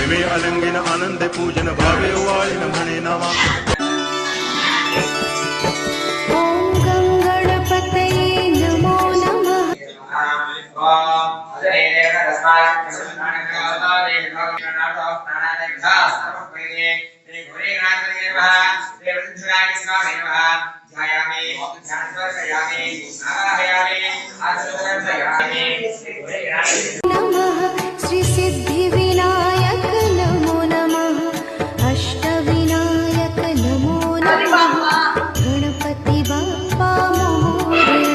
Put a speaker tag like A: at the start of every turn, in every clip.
A: प्रेमे अलंगिन आनंद पूजन भावे वाळीन म्हणे नामा
B: ओम गं गणपतये नमो नमः नमः श्री सिद्धिविनायक नमो नमः अष्टविनायक नमो नमः गणपति बाप्पा मोरया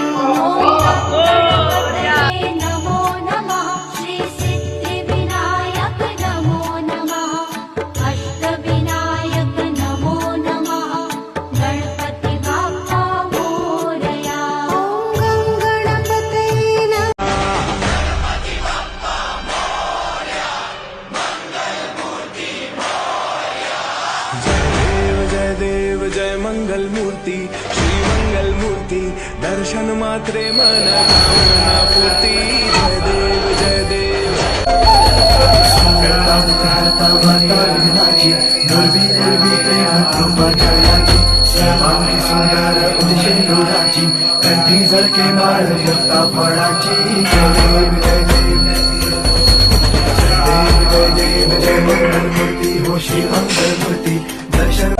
B: नमो नमः श्री सिद्धिविनायक नमो नमः अष्टविनायक नमो नमः गणपति बाप्पा मोरया ओम गं गणपतये नमः
C: जय देव जय मंगल मूर्ति श्री मंगल मूर्ति दर्शन मात्रे मन कामना पूर्ति जय देव जय देव
D: करता माता विघ्नाची दुर्वी दुर्वी प्रेम कृपा जयाची सर्वांगी सुंदर उदिशेंदुराची कंठी झळके माळ मुक्ता फळाची जय देव जय देव जय देव जय मंगल मूर्ती हो श्री मंगल मूर्ती दर्शन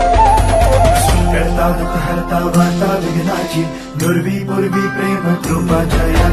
D: करता दुःख हरता माता विघ्नाची दुर्वी पूर्वी प्रेम कृपा जयाची